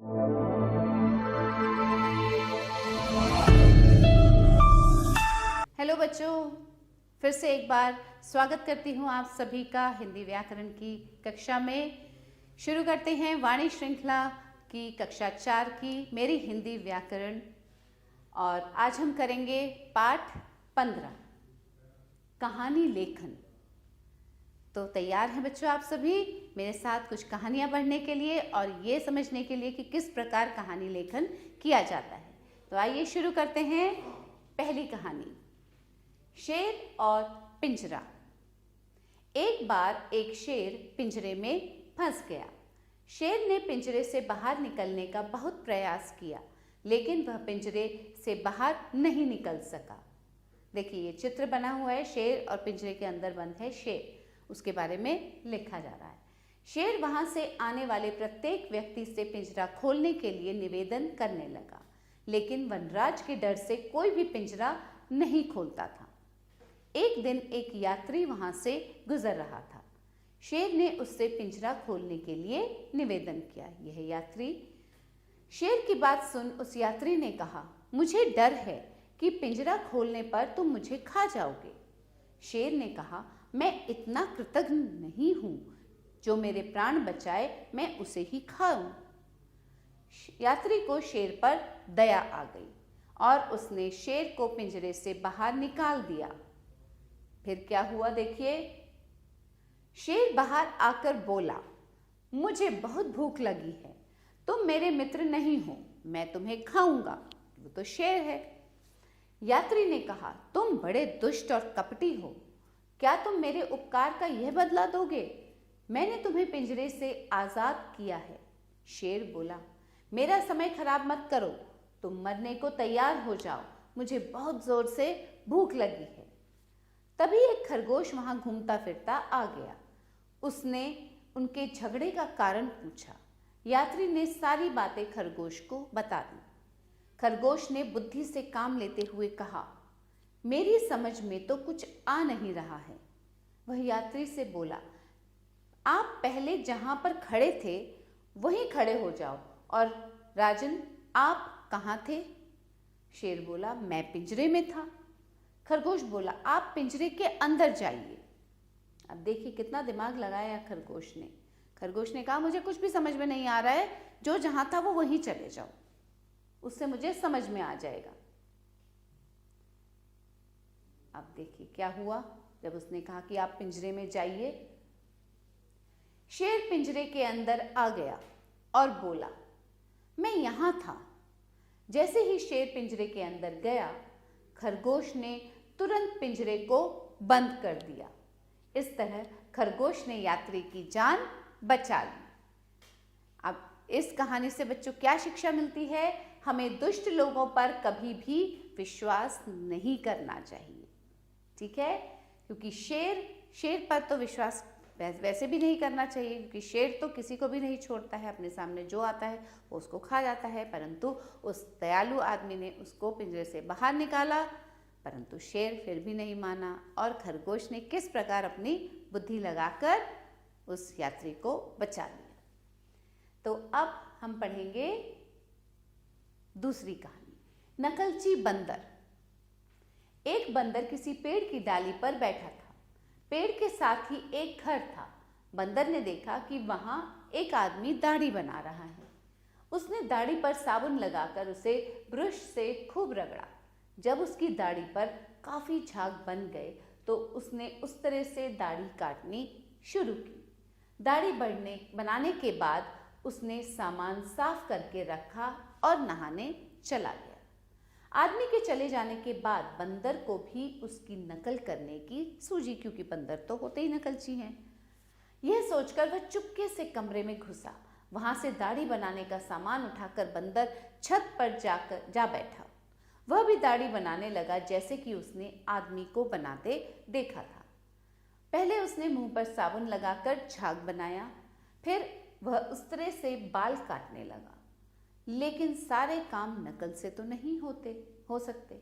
Hello बच्चों, फिर से एक बार स्वागत करती हूँ आप सभी का हिंदी व्याकरण की कक्षा में। शुरू करते हैं वाणी श्रृंखला की कक्षा 4 की मेरी हिंदी व्याकरण, और आज हम करेंगे पाठ 15 कहानी लेखन। तो तैयार हैं बच्चों आप सभी मेरे साथ कुछ कहानियाँ पढ़ने के लिए और ये समझने के लिए कि किस प्रकार कहानी लेखन किया जाता है। तो आइए शुरू करते हैं। पहली कहानी, शेर और पिंजरा। एक बार एक शेर पिंजरे में फंस गया। शेर ने पिंजरे से बाहर निकलने का बहुत प्रयास किया, लेकिन वह पिंजरे से बाहर नहीं निकल सका। देखिए ये चित्र बना हुआ है, शेर और पिंजरे के अंदर बंद है शेर, उसके बारे में लिखा जा रहा है। शेर वहां से आने वाले प्रत्येक व्यक्ति से पिंजरा खोलने के लिए निवेदन करने लगा, लेकिन वनराज के डर से कोई भी पिंजरा नहीं खोलता था। एक दिन एक यात्री वहां से गुजर रहा था। शेर ने उससे पिंजरा खोलने के लिए निवेदन किया। यह यात्री, शेर की बात सुन उस यात्री ने कहा, मुझे डर है कि पिंजरा खोलने पर तुम मुझे खा जाओगे। शेर ने कहा, मैं इतना कृतज्ञ नहीं हूं, जो मेरे प्राण बचाए मैं उसे ही खाऊं। यात्री को शेर पर दया आ गई और उसने शेर को पिंजरे से बाहर निकाल दिया। फिर क्या हुआ देखिए। शेर बाहर आकर बोला, मुझे बहुत भूख लगी है, तुम मेरे मित्र नहीं हो, मैं तुम्हें खाऊंगा। वो तो शेर है। यात्री ने कहा, तुम बड़े दुष्ट और कपटी हो, क्या तुम मेरे उपकार का यह बदला दोगे? मैंने तुम्हें पिंजरे से आजाद किया है। शेर बोला, मेरा समय खराब मत करो, तुम मरने को तैयार हो जाओ, मुझे बहुत जोर से भूख लगी है। तभी एक खरगोश वहां घूमता फिरता आ गया। उसने उनके झगड़े का कारण पूछा। यात्री ने सारी बातें खरगोश को बता दी। खरगोश ने बुद्धि से काम लेते हुए कहा, मेरी समझ में तो कुछ आ नहीं रहा है। वह यात्री से बोला, आप पहले जहां पर खड़े थे वहीं खड़े हो जाओ, और राजन आप कहाँ थे? शेर बोला, मैं पिंजरे में था। खरगोश बोला, आप पिंजरे के अंदर जाइए। अब देखिए कितना दिमाग लगाया खरगोश ने। खरगोश ने कहा, मुझे कुछ भी समझ में नहीं आ रहा है, जो जहां था वो वहीं चले जाओ, उससे मुझे समझ में आ जाएगा। अब देखिए क्या हुआ जब उसने कहा कि आप पिंजरे में जाइए। शेर पिंजरे के अंदर आ गया और बोला, मैं यहां था। जैसे ही शेर पिंजरे के अंदर गया, खरगोश ने तुरंत पिंजरे को बंद कर दिया। इस तरह खरगोश ने यात्री की जान बचा ली। अब इस कहानी से बच्चों क्या शिक्षा मिलती है? हमें दुष्ट लोगों पर कभी भी विश्वास नहीं करना चाहिए, ठीक है? क्योंकि शेर पर तो विश्वास वैसे भी नहीं करना चाहिए, क्योंकि शेर तो किसी को भी नहीं छोड़ता है, अपने सामने जो आता है वो उसको खा जाता है। परंतु उस दयालु आदमी ने उसको पिंजरे से बाहर निकाला, परंतु शेर फिर भी नहीं माना, और खरगोश ने किस प्रकार अपनी बुद्धि लगाकर उस यात्री को बचा लिया। तो अब हम पढ़ेंगे दूसरी कहानी, नकलची बंदर। एक बंदर किसी पेड़ की डाली पर बैठा था। पेड़ के साथ ही एक घर था। बंदर ने देखा कि वहां एक आदमी दाढ़ी बना रहा है। उसने दाढ़ी पर साबुन लगाकर उसे ब्रश से खूब रगड़ा। जब उसकी दाढ़ी पर काफी झाग बन गए तो उसने उस तरह से दाढ़ी काटनी शुरू की। दाढ़ी बनाने के बाद उसने सामान साफ करके रखा और नहाने चला गया। आदमी के चले जाने के बाद बंदर को भी उसकी नकल करने की सूझी, क्योंकि बंदर तो होते ही नकलची हैं। यह सोचकर वह चुपके से कमरे में घुसा। वहां से दाढ़ी बनाने का सामान उठाकर बंदर छत पर जा बैठा। वह भी दाढ़ी बनाने लगा जैसे कि उसने आदमी को बनाते देखा था। पहले उसने मुंह पर साबुन लगाकर झाग बनाया, फिर वह उस तरह से बाल काटने लगा। लेकिन सारे काम नकल से तो नहीं हो सकते।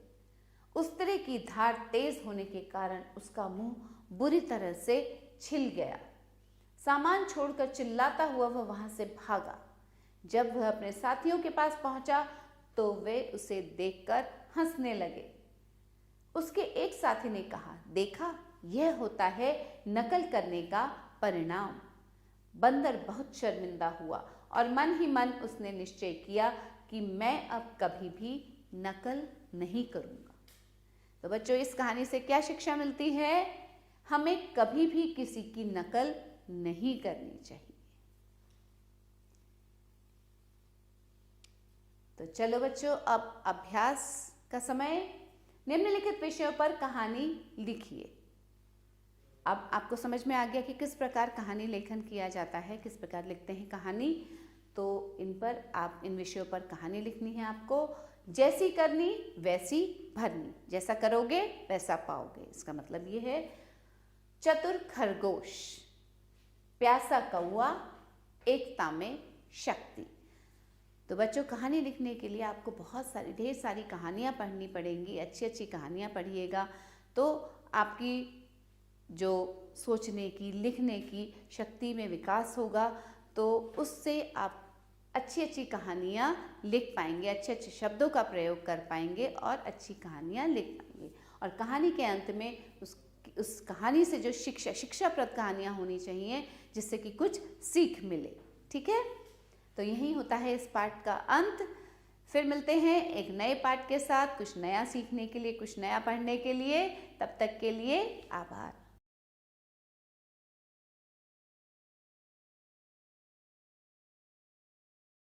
उस तरह की धार तेज होने के कारण उसका मुंह बुरी तरह से छिल गया। सामान छोड़कर चिल्लाता हुआ वह वहां से भागा। जब वह अपने साथियों के पास पहुंचा तो वे उसे देखकर हंसने लगे। उसके एक साथी ने कहा, देखा, यह होता है नकल करने का परिणाम। बंदर बहुत शर्मिंदा हुआ और मन ही मन उसने निश्चय किया कि मैं अब कभी भी नकल नहीं करूंगा। तो बच्चों, इस कहानी से क्या शिक्षा मिलती है? हमें कभी भी किसी की नकल नहीं करनी चाहिए। तो चलो बच्चों, अब अभ्यास का समय। निम्नलिखित विषयों पर कहानी लिखिए। अब आपको समझ में आ गया कि किस प्रकार कहानी लेखन किया जाता है, किस प्रकार लिखते हैं कहानी। तो इन विषयों पर कहानी लिखनी है आपको। जैसी करनी वैसी भरनी, जैसा करोगे वैसा पाओगे। इसका मतलब ये है, चतुर खरगोश, प्यासा कौआ, एकता में शक्ति। तो बच्चों, कहानी लिखने के लिए आपको ढेर सारी कहानियाँ पढ़नी पड़ेंगी। अच्छी अच्छी कहानियाँ पढ़िएगा तो आपकी जो सोचने की, लिखने की शक्ति में विकास होगा। तो उससे आप अच्छी अच्छी कहानियाँ लिख पाएंगे, अच्छे अच्छे शब्दों का प्रयोग कर पाएंगे और अच्छी कहानियाँ लिख पाएंगे। और कहानी के अंत में उस कहानी से जो शिक्षाप्रद कहानियाँ होनी चाहिए, जिससे कि कुछ सीख मिले। ठीक है, तो यही होता है इस पाठ का अंत। फिर मिलते हैं एक नए पाठ के साथ, कुछ नया सीखने के लिए, कुछ नया पढ़ने के लिए। तब तक के लिए आभार।